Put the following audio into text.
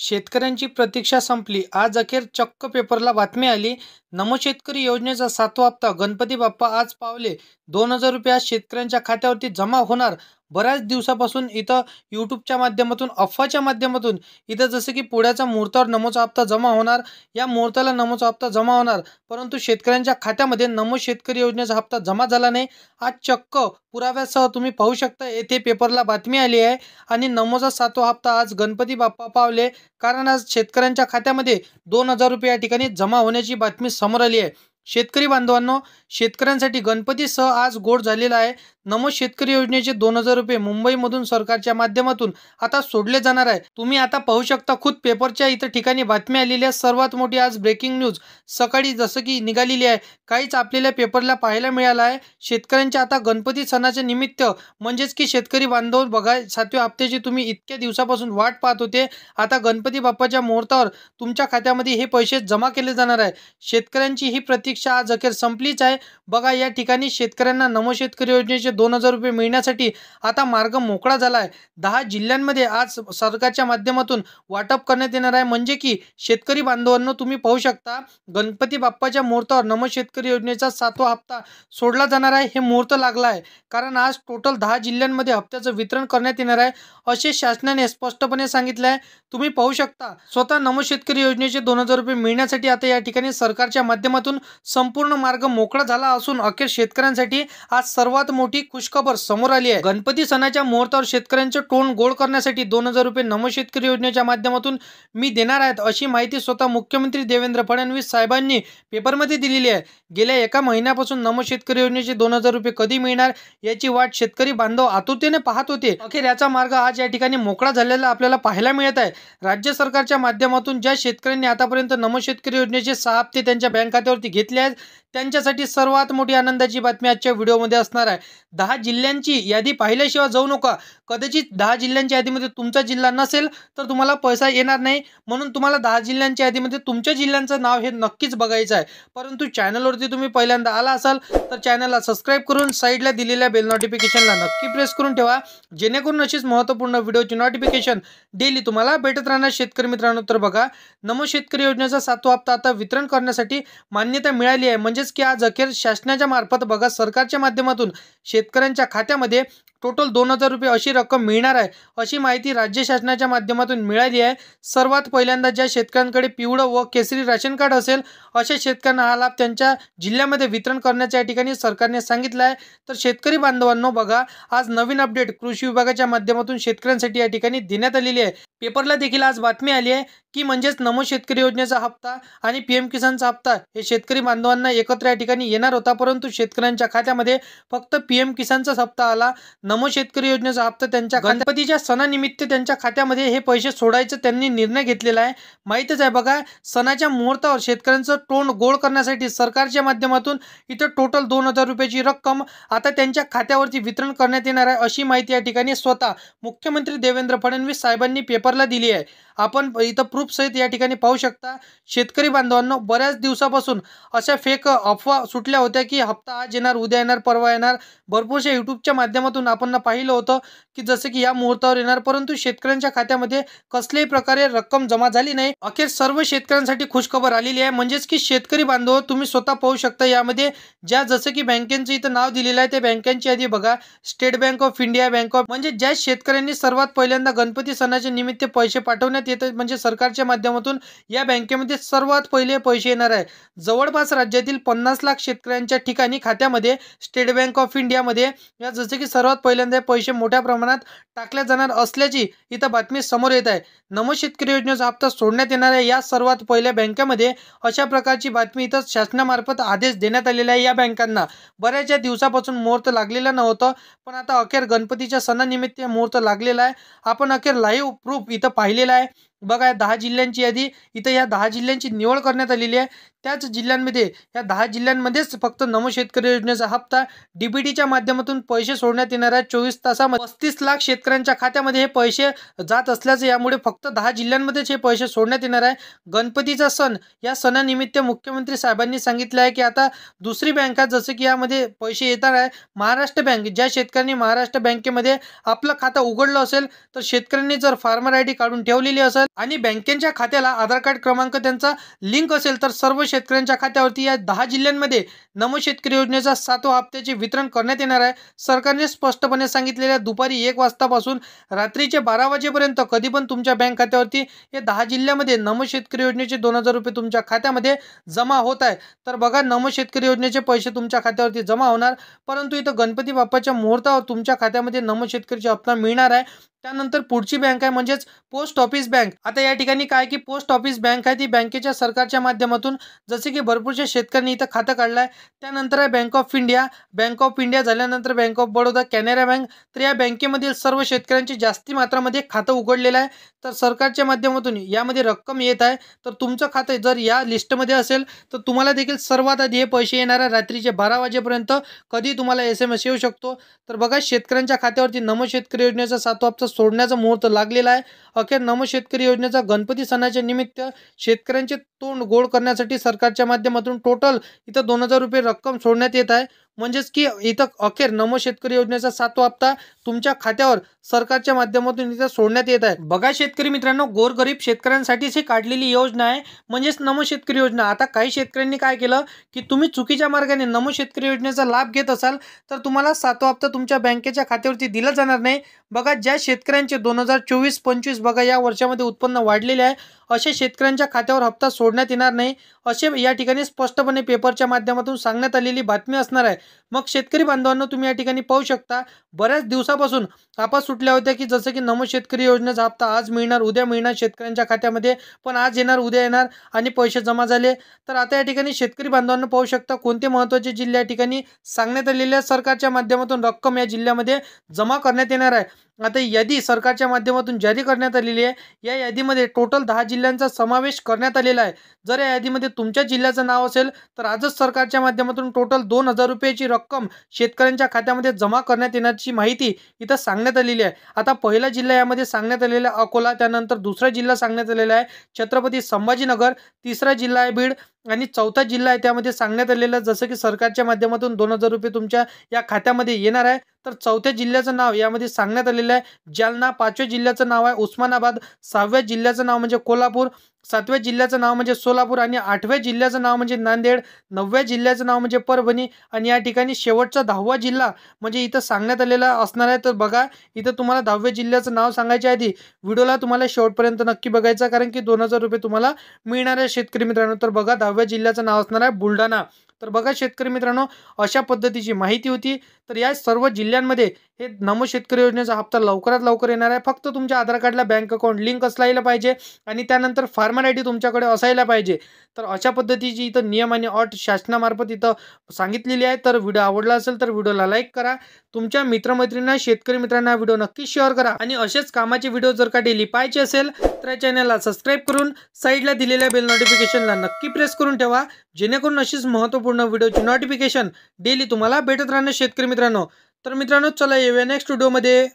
शेतकऱ्यांची प्रतीक्षा संपली. आज अखेर चक्क पेपरला बातमी आली. नमो शेतकरी योजनेचा 7वा हप्ता गणपती बाप्पा आज पावले. 2,000 रुपये आज शेतकऱ्यांच्या खात्यावरती जमा होणार. बऱ्याच दिवसापासून इथं यूट्यूबच्या माध्यमातून, अफवाच्या माध्यमातून इथं जसं की पुढ्याच्या मुहूर्तावर नमोचा हप्ता जमा होणार, या मुहूर्ताला नमोचा हप्ता जमा होणार, परंतु शेतकऱ्यांच्या खात्यामध्ये नमो शेतकरी योजनेचा हप्ता जमा झाला नाही. आज चक्क पुराव्यासह तुम्ही पाहू शकता, येथे पेपरला बातमी आली आहे आणि नमोचा 7वा हप्ता आज गणपती बाप्पा पावले. कारण आज शेतकऱ्यांच्या खात्यामध्ये 2,000 रुपये या ठिकाणी जमा होण्याची बातमी समोर आली आहे. शेतकरी बांधवांनो, शेतकऱ्यांसाठी गणपतीसह आज गोड झालेला आहे. नमो शेतकरी योजनेचे 2,000 रुपये मुंबईमधून सरकारच्या माध्यमातून आता सोडले जाणार आहे. तुम्ही आता पाहू शकता, खुद पेपरच्या इथं ठिकाणी बातमी आलेली आहे. सर्वात मोठी आज ब्रेकिंग न्यूज सकाळी जसं की निघालेली आहे. काहीच आपल्याला पेपरला पाहायला मिळालं आहे. शेतकऱ्यांच्या आता गणपती सणाच्या निमित्त म्हणजेच की शेतकरी बांधव बघा, 7व्या हप्त्याची तुम्ही इतक्या दिवसापासून वाट पाहत होते. आता गणपती बाप्पाच्या मुहूर्तावर तुमच्या खात्यामध्ये हे पैसे जमा केले जाणार आहे. शेतकऱ्यांची ही प्रतीक्षा आज अखेर संपलीच आहे. बघा, या ठिकाणी शेतकऱ्यांना नमो शेतकरी योजनेचे 2,000 रुपये मिळण्यासाठी आता मार्ग मोकळा झाला आहे. 10 जिल्ह्यांमध्ये आज सरकारच्या माध्यमातून वाटप करण्यात येणार आहे. म्हणजे की शेतकरी बांधवांनो, तुम्ही पाहू शकता, गणपती बाप्पाच्या मुहूर्तावर नमो शेतकरी योजनेचा 7वा हप्ता सोडला जाणार आहे. हे मुहूर्त लागला आहे कारण आज टोटल 10 जिल्ह्यांमध्ये हप्त्याचं वितरण करण्यात येणार आहे, असे शासनाने स्पष्टपणे सांगितले आहे. तुम्ही पाहू शकता, स्वतः नमो शेतकरी योजनेचे 2,000 रुपये मिळण्यासाठी आता या ठिकाणी सरकारच्या माध्यमातून संपूर्ण मार्ग मोकळा झाला असून अखेर शेतकऱ्यांसाठी आज सर्वात मोठी खुशखबर समोर आली आहे. गणपती सणाच्या मुहूर्तावर शेतकऱ्यांचे तोंड गोड करण्यासाठी 2,000 रुपये नमो शेतकरी योजनेच्या माध्यमातून मी देणार आहेत, अशी माहिती स्वतः मुख्यमंत्री देवेंद्र फडणवीस साहेबांनी पेपरमध्ये दिलेली आहे. गेल्या एका महिन्यापासून नमो शेतकरी योजनेचे 2,000 रुपये कधी मिळणार याची वाट शेतकरी बांधव आतुरतेने पाहत होते. अखेर याचा मार्ग आज या ठिकाणी मोकळा झालेला आपल्याला पाहायला मिळत आहे. राज्य सरकारच्या माध्यमातून ज्या शेतकऱ्यांनी आतापर्यंत नमो शेतकरी योजनेचे 6 हप्ते त्यांच्या बँक खात्यावरती घेतले आहेत, त्यांच्यासाठी सर्वात मोठी आनंदाची बातमी आजच्या व्हिडिओमध्ये असणार आहे. 10 जिल्ह्यांची यादी पाहिल्याशिवाय जाऊ नका. कदाचित 10 जिल्ह्यांच्या यादीमध्ये तुमचा जिल्हा नसेल तर तुम्हाला पैसा येणार नाही. म्हणून तुम्हाला 10 जिल्ह्यांच्या यादीमध्ये तुमच्या जिल्ह्यांचं नाव हे नक्कीच बघायचं आहे. परंतु चॅनलवरती तुम्ही पहिल्यांदा आला असाल तर चॅनलला सबस्क्राईब करून साईडला दिलेल्या बेल नोटिफिकेशनला नक्की प्रेस करून ठेवा, जेणेकरून अशीच महत्त्वपूर्ण व्हिडिओची नोटिफिकेशन डेली तुम्हाला भेटत राहणार. शेतकरी मित्रांनो, तर बघा, नमो शेतकरी योजनेचा 7वा हप्ता आता वितरण करण्यासाठी मान्यता मिळाली आहे. म्हणजेच की आज अखेर शासनाच्या मार्फत बघा, सरकारच्या माध्यमातून शेतकऱ्यांच्या खात्यामध्ये टोटल 2,000 रुपये अशी रक्कम मिळणार आहे, अशी माहिती राज्य शासनाच्या माध्यमातून मिळाली आहे. सर्वात पहिल्यांदा ज्या शेतकऱ्यांकडे पिवळं व केसरी राशन कार्ड असेल अशा शेतकऱ्यांना हा लाभ त्यांच्या जिल्ह्यामध्ये वितरण करण्याच्या या ठिकाणी सरकारने सांगितलं आहे. तर शेतकरी बांधवांनो, बघा, आज नवीन अपडेट कृषी विभागाच्या माध्यमातून शेतकऱ्यांसाठी या ठिकाणी देण्यात आलेली आहे. पेपरला देखील आज बातमी आली आहे की म्हणजेच नमो शेतकरी योजनेचा हप्ता आणि PM किसानचा हप्ता हे शेतकरी बांधवांना एकत्र या ठिकाणी येणार होता, परंतु शेतकऱ्यांच्या खात्यामध्ये फक्त PM किसानचाच हप्ता आला. नमो शेतकरी योजनेचा हप्ता त्यांच्या गणपतीच्या सणानिमित्त त्यांच्या खात्यामध्ये हे पैसे सोडायचं त्यांनी निर्णय घेतलेला आहे. माहीतच आहे, बघा, सणाच्या मुहूर्तावर शेतकऱ्यांचं तोंड गोड करण्यासाठी सरकारच्या माध्यमातून इथं टोटल 2,000 रुपयाची रक्कम आता त्यांच्या खात्यावरती वितरण करण्यात येणार आहे, अशी माहिती या ठिकाणी स्वतः मुख्यमंत्री देवेंद्र फडणवीस साहेबांनी पेपरला दिली आहे. आपण इथं प्रूफ सहित या ठिकाणी पाहू शकता. शेतकरी बांधवांनो, बऱ्याच दिवसापासून अशा फेक अफवा सुटल्या होत्या की हप्ता आज येणार, उद्या येणार, परवा येणार. भरपूरशा यूट्यूबच्या माध्यमातून आपण पाहिलं होतं की जसं की या मुहूर्तावर येणार, परंतु शेतकऱ्यांच्या खात्यामध्ये कसल्याही प्रकारे रक्कम जमा झाली नाही. अखेर सर्व शेतकऱ्यांसाठी खुशखबर आलेली आहे. म्हणजेच की शेतकरी बांधव, तुम्ही स्वतः पाहू शकता, यामध्ये ज्या जसं की बँकेचं इथं नाव दिलेलं आहे त्या बँकांची यादी बघा. State bank of India, bank of, म्हणजे ज्या शेतकऱ्यांनी सर्वात पहिल्यांदा गणपती सणाच्या निमित्त पैसे पाठवण्यात येतात, म्हणजे सरकारच्या माध्यमातून या बँकेमध्ये सर्वात पहिले पैसे येणार आहे. जवळपास राज्यातील 50 लाख शेतकऱ्यांच्या ठिकाणी खात्यामध्ये स्टेट बँक ऑफ इंडियामध्ये या जसं की सर्वात पहिल्यांदा पैसे मोठ्या प्रमाणात टाकल्या जाणार असल्याची इथं बातमी समोर येत आहे. नमो शेतकरी योजनेचा हप्ता सोडण्यात येणार आहे या सर्वात पहिल्या बँकेमध्ये, अशा प्रकारची बातमी इथं शासनामार्फत आदेश देण्यात आलेला आहे. या बँकांना बऱ्याचशा दिवसापासून मुहूर्त लागलेला नव्हतं, पण आता अखेर गणपतीच्या सणानिमित्त मुहूर्त लागलेला आहे. आपण अखेर लाईव्ह प्रूफ इथं पाहिलेला आहे. बघा, 10 जिल्ह्यांची यादी इथं, या 10 जिल्ह्यांची निवड करण्यात आलेली आहे. त्याच जिल्ह्यांमध्ये, या 10 जिल्ह्यांमध्येच फक्त नमो शेतकरी योजनेचा हप्ता DBTच्या माध्यमातून पैसे सोडण्यात येणार आहे. 24 तासामध्ये 35 लाख शेतकऱ्यांच्या खात्यामध्ये हे पैसे जात असल्याचं, यामुळे फक्त 10 जिल्ह्यांमध्येच हे पैसे सोडण्यात येणार आहे. गणपतीचा सण, या सणानिमित्त मुख्यमंत्री साहेबांनी सांगितलं आहे की आता दुसरी बँका जसं की यामध्ये पैसे येणार आहे. महाराष्ट्र बँक, ज्या शेतकऱ्यांनी महाराष्ट्र बँकेमध्ये आपलं खातं उघडलं असेल तर शेतकऱ्यांनी जर फार्मर ID काढून ठेवलेली असेल आणि बँकेच्या खात्याला आधार कार्ड क्रमांक त्यांचा लिंक असेल तर सर्व शेतकऱ्यांच्या खात्यावरती या 10 जिल्ह्यांमध्ये नमो शेतकरी योजनेचा 7व्या हप्त्याचे वितरण करण्यात येणार आहे। सरकारने स्पष्टपणे सांगितलेल्या दुपारी 1 वाजतापासून रात्रीचे 12 वाजेपर्यंत कधी पण तुमच्या बँक खात्यावरती या 10 जिल्ह्यामध्ये नमो शेतकरी योजनेचे 2000 रुपये तुमच्या खात्यामध्ये जमा होत आहे। तर बघा, नमो शेतकरी योजनेचे पैसे तुमच्या खात्यावरती जमा होणार, परंतु इथं गणपती बाप्पाच्या मुहूर्तावर तुमच्या खात्यामध्ये नमो शेतकरीचा हप्ता मिळणार आहे। त्यानंतर पुढची बँक आहे म्हणजेच पोस्ट ऑफिस बँक। आता या ठिकाणी काय की पोस्ट ऑफिस बँक आहे ती बँकेच्या सरकारच्या माध्यमातून जसे की भरपूरशा शेतकऱ्यांनी इथं खातं काढलं आहे। त्यानंतर आहे बँक ऑफ इंडिया झाल्यानंतर bank of Baroda, Canara bank. तर या बँकेमधील सर्व शेतकऱ्यांची जास्ती मात्रामध्ये खातं उघडलेलं आहे। तर सरकारच्या माध्यमातून यामध्ये रक्कम येत आहे। तर तुमचं खातं जर या लिस्टमध्ये असेल तर तुम्हाला देखील सर्वात आधी हे पैसे येणार आहे रात्रीचे 12 वाजेपर्यंत कधी तुम्हाला SMS येऊ शकतो। तर बघा, शेतकऱ्यांच्या खात्यावरती नमो शेतकरी योजनेचा 7वा हप्ता सोडण्याचा मुहूर्त लागलेला आहे। अखेर नमो शेतकरी योजनेचा गणपती सणाच्या निमित्त शेतकऱ्यांचे तोंड गोड करण्यासाठी सरकारच्या माध्यमातून टोटल इथं 2000 रुपये रक्कम सोडण्यात येत आहे। म्हणजेच की इथं अखेर नमो शेतकरी योजनेचा 7वा हप्ता तुमच्या खात्यावर सरकारच्या माध्यमातून इथं सोडण्यात येत आहे। बघा शेतकरी मित्रांनो, गोरगरीब शेतकऱ्यांसाठीच ही काढलेली योजना आहे म्हणजेच नमो शेतकरी योजना। आता काही शेतकऱ्यांनी काय केलं की तुम्ही चुकीच्या मार्गाने नमो शेतकरी योजनेचा लाभ घेत असाल तर तुम्हाला 7वा हप्ता तुमच्या बँकेच्या खात्यावरती दिला जाणार नाही। बघा, ज्या शेतकऱ्यांचे 2024-25 बघा या वर्षामध्ये उत्पन्न वाढलेले आहे अशा शेतकऱ्यांच्या खात्यावर हप्ता सोडण्यात येणार नाही असे या ठिकाणी स्पष्टपणे पेपरच्या माध्यमातून सांगण्यात आलेली बातमी असणार आहे। मग शेतकरी बांधवांनो, तुम्ही या ठिकाणी पाहू शकता बऱ्याच दिवसापासून आपा सुटल्या होत्या की जसं की नमो शेतकरी योजनेचा हप्ता आज मिळणार, उद्या मिळणार शेतकऱ्यांच्या खात्यामध्ये, पण आज येणार, उद्या येणार आणि पैसे जमा झाले। तर आता या ठिकाणी शेतकरी बांधवांनो पाहू शकता कोणते महत्त्वाचे जिल्हे या ठिकाणी सांगण्यात आलेल्या सरकारच्या माध्यमातून रक्कम या जिल्ह्यामध्ये जमा करण्यात येणार आहे। आता यादी सरकारच्या माध्यमातून जारी करण्यात आलेली आहे। या यादीमध्ये टोटल 10 जिल्ह्यांचा समावेश करण्यात आलेला आहे। जर या यादीमध्ये तुमच्या जिल्ह्याचं नाव असेल तर आजच सरकारच्या माध्यमातून टोटल 2000 रुपयाची रक्कम शेतकऱ्यांच्या खात्यामध्ये जमा करण्यात येण्याची माहिती इथं सांगण्यात आलेली आहे। आता पहिला जिल्हा यामध्ये सांगण्यात आलेला आहे अकोला, त्यानंतर दुसरा जिल्हा सांगण्यात आलेला आहे छत्रपती संभाजीनगर, तिसरा जिल्हा आहे बीड आणि चौथा जिल्हा आहे त्यामध्ये सांगण्यात आलेलं जसं की सरकारच्या माध्यमातून 2000 रुपये तुमच्या या खात्यामध्ये येणार आहे। तर चौथ्या जिल्ह्याचं नाव यामध्ये सांगण्यात आलेलं आहे जालना, 5व्या जिल्ह्याचं नाव आहे उस्मानाबाद, 6व्या जिल्ह्याचं नाव म्हणजे कोल्हापूर, 7व्या जिल्ह्याचं नाव म्हणजे सोलापूर आणि 8व्या जिल्ह्याचं नाव म्हणजे नांदेड, 9व्या जिल्ह्याचं नाव म्हणजे परभणी आणि या ठिकाणी शेवटचा 10वा जिल्हा म्हणजे इथं सांगण्यात आलेला असणार आहे। तर बघा, इथं तुम्हाला 10व्या जिल्ह्याचं नाव सांगायच्या आधी व्हिडिओला तुम्हाला शेवटपर्यंत नक्की बघायचा, कारण की 2000 रुपये तुम्हाला मिळणार आहे शेतकरी मित्रांनो। तर बघा, 10व्या जिल्ह्याचं नाव असणार आहे बुलढाणा। तर बघा शेतकरी मित्रांनो, अशा पद्धतीची माहिती होती। तर या सर्व जिल्ह्यांमध्ये हे नमो शेतकरी योजनेचा हप्ता लवकरात लवकर येणार आहे। फक्त तुमच्या आधार कार्डला बँक अकाउंट लिंक असायला पाहिजे आणि त्यानंतर फार्मर ID तुमच्याकडे असायला पाहिजे। तर अशा पद्धतीची इथं नियम आणि अट शासनामार्फत इथं सांगितलेली आहे। तर व्हिडिओ आवडला असेल तर व्हिडिओला लाईक करा, तुमच्या मित्रमैत्रिणींना, शेतकरी मित्रांना व्हिडिओ नक्की शेअर करा आणि असेच कामाचे व्हिडिओ जर का डेली पाहायचे असेल तर या चॅनलला सबस्क्राईब करून साईडला दिलेल्या बेल नोटिफिकेशनला नक्की प्रेस करून ठेवा, जेणेकरून अशीच महत्त्वपूर्ण व्हिडिओची नोटिफिकेशन डेली तुम्हाला भेटत राहणार शेतकरी मित्रांनो। तर मित्रांनो, चला येऊया नेक्स्ट व्हिडिओमध्ये।